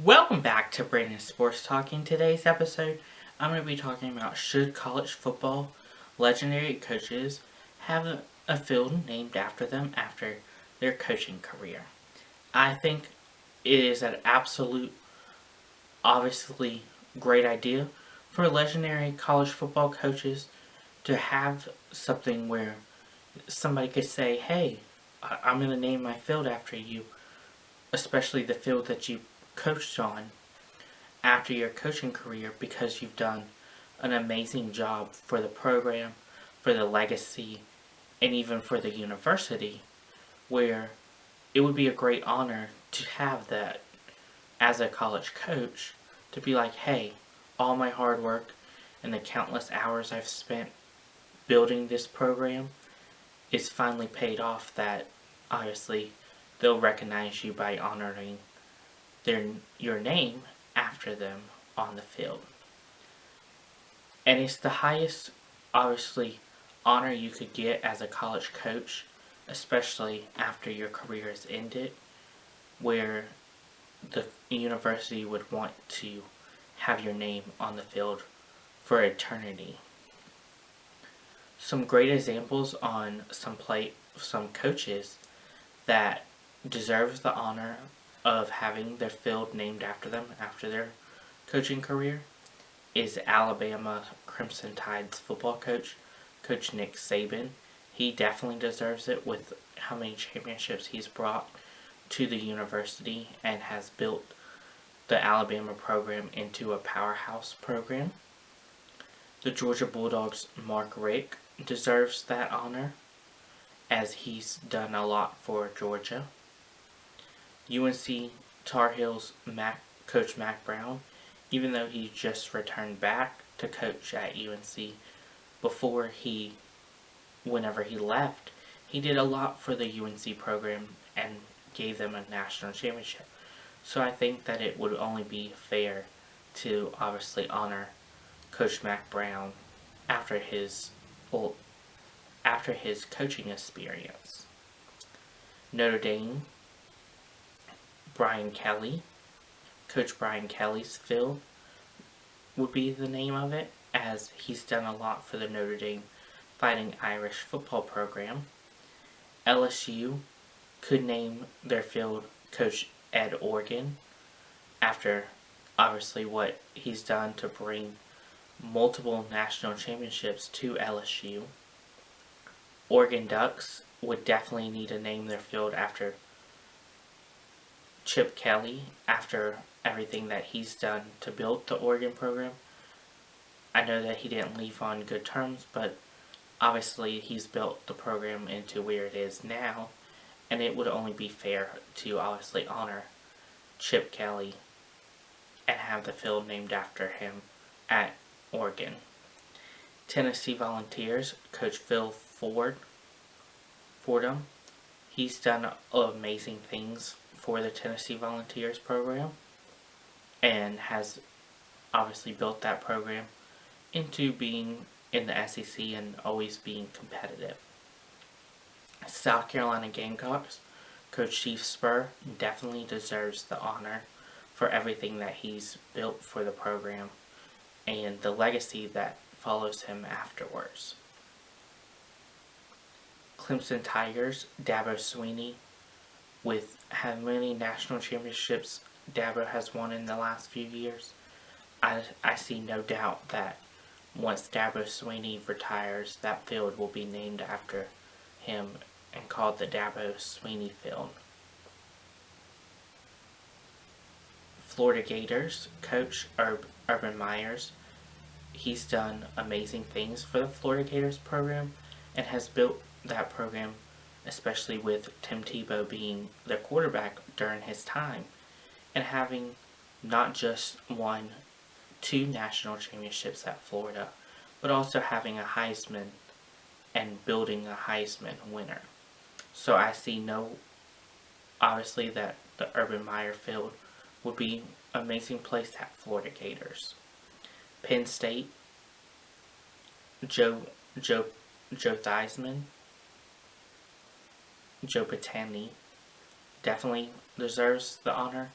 Welcome back to Brandon Sports Talk. In today's episode, I'm going to be talking about should college football legendary coaches have a field named after them after their coaching career. I think it is an absolute, obviously great idea for legendary college football coaches to have something where somebody could say, hey, I'm going to name my field after you, especially the field that you coached on after your coaching career because you've done an amazing job for the program, for the legacy, and even for the university, where it would be a great honor to have that as a college coach to be like, hey, all my hard work and the countless hours I've spent building this program is finally paid off, that obviously they'll recognize you by honoring your name after them on the field. And it's the highest, obviously, honor you could get as a college coach, especially after your career is ended, where the university would want to have your name on the field for eternity. Some great examples on some coaches that deserves the honor of having their field named after them after their coaching career is Alabama Crimson Tide's football coach, Coach Nick Saban. He definitely deserves it with how many championships he's brought to the university and has built the Alabama program into a powerhouse program. The Georgia Bulldogs' Mark Richt deserves that honor, as he's done a lot for Georgia. UNC Tar Heels Coach Mack Brown, even though he just returned back to coach at UNC, whenever he left, he did a lot for the UNC program and gave them a national championship. So I think that it would only be fair to obviously honor Coach Mack Brown after his coaching experience. Notre Dame, Brian Kelly, Coach Brian Kelly's field would be the name of it, as he's done a lot for the Notre Dame Fighting Irish football program. LSU could name their field Coach Ed Orgeron, after obviously what he's done to bring multiple national championships to LSU. Oregon Ducks would definitely need to name their field after Chip Kelly, after everything that he's done to build the Oregon program. I know that he didn't leave on good terms, but obviously he's built the program into where it is now, and it would only be fair to obviously honor Chip Kelly and have the field named after him at Oregon. Tennessee Volunteers, Coach Phil Fordham, he's done amazing things for the Tennessee Volunteers program and has obviously built that program into being in the SEC and always being competitive. South Carolina Gamecocks, Coach Chief Spurrier definitely deserves the honor for everything that he's built for the program and the legacy that follows him afterwards. Clemson Tigers, Dabo Swinney, with how many national championships Dabo has won in the last few years, I see no doubt that once Dabo Swinney retires, that field will be named after him and called the Dabo Swinney Field. Florida Gators Coach Urban Meyer, he's done amazing things for the Florida Gators program and has built that program, especially with Tim Tebow being the quarterback during his time and having not just won 2 national championships at Florida, but also having a Heisman and building a Heisman winner. So I see obviously that the Urban Meyer field would be an amazing place to have Florida Gators. Penn State, Joe Theismann, Joe Paterno definitely deserves the honor,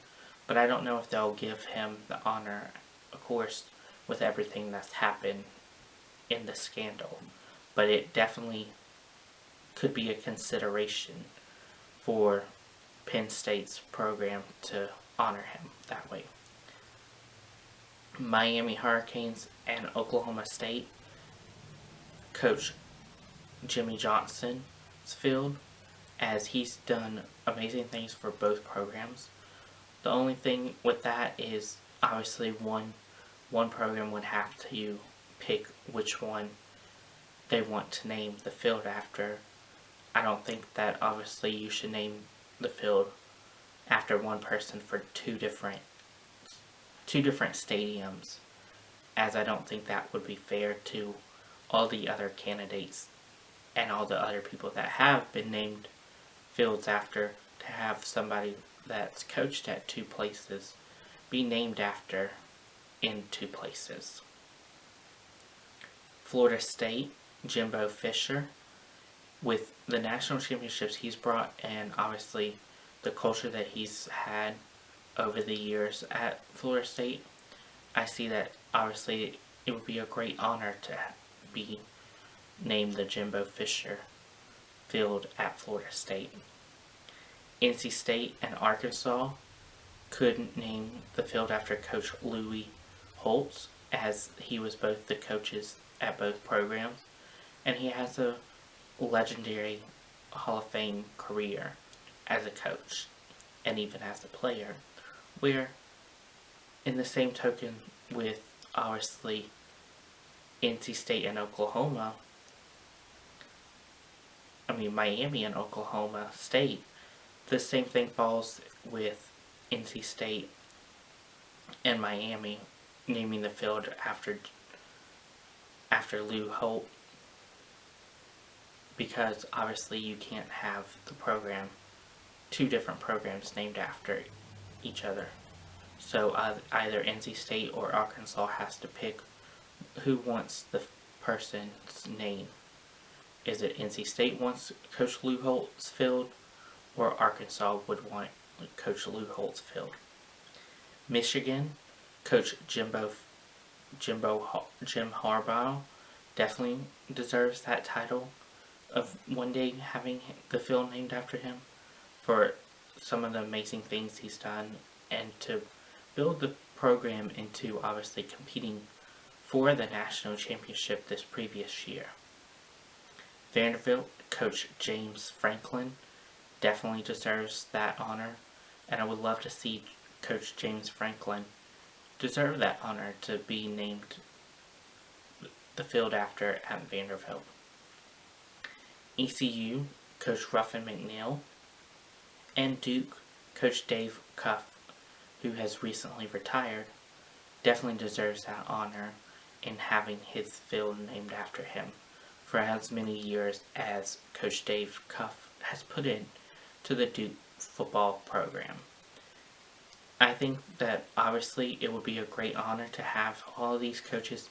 But I don't know if they'll give him the honor, of course, with everything that's happened in the scandal. But it definitely could be a consideration for Penn State's program to honor him that way. Miami Hurricanes and Oklahoma State, Coach Jimmy Johnson's field, as he's done amazing things for both programs. The only thing with that is obviously one program would have to pick which one they want to name the field after. I don't think that obviously you should name the field after one person for two different stadiums, as I don't think that would be fair to all the other candidates and all the other people that have been named fields after, to have somebody that's coached at two places be named after in two places. Florida State, Jimbo Fisher, with the national championships he's brought and obviously the culture that he's had over the years at Florida State, I see that obviously it would be a great honor to be named the Jimbo Fisher Field at Florida State. NC State and Arkansas could name the field after Coach Louis Holtz, as he was both the coaches at both programs, and he has a legendary Hall of Fame career as a coach and even as a player, where in the same token with obviously NC State and Miami and Oklahoma State, the same thing falls with NC State and Miami naming the field after Lou Holt, because obviously you can't have two different programs named after each other. So either NC State or Arkansas has to pick who wants the person's name. Is it NC State wants Coach Lou Holt's field, or Arkansas would want Coach Lou Holt's field? Michigan, Coach Jim Harbaugh definitely deserves that title of one day having the field named after him for some of the amazing things he's done and to build the program into obviously competing for the national championship this previous year. Vanderbilt Coach James Franklin definitely deserves that honor, and I would love to see Coach James Franklin deserve that honor to be named the field after at Vanderbilt. ECU Coach Ruffin McNeil, and Duke Coach David Cutcliffe, who has recently retired, definitely deserves that honor in having his field named after him for as many years as Coach David Cutcliffe has put in to the Duke football program. I think that obviously it would be a great honor to have all of these coaches'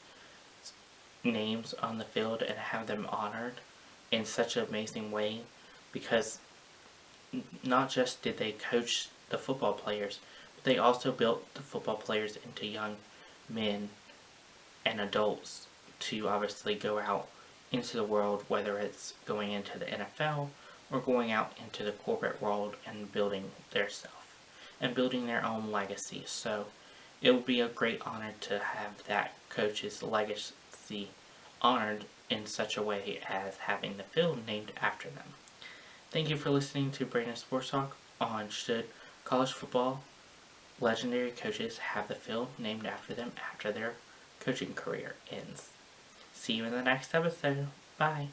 names on the field and have them honored in such an amazing way, because not just did they coach the football players, but they also built the football players into young men and adults to obviously go out into the world, whether it's going into the NFL or going out into the corporate world and building their self and building their own legacy. So it would be a great honor to have that coach's legacy honored in such a way as having the field named after them. Thank you for listening to Brandon Sports Talk on Should College Football Legendary Coaches Have the Field Named After Them after their coaching career ends. See you in the next episode. Bye.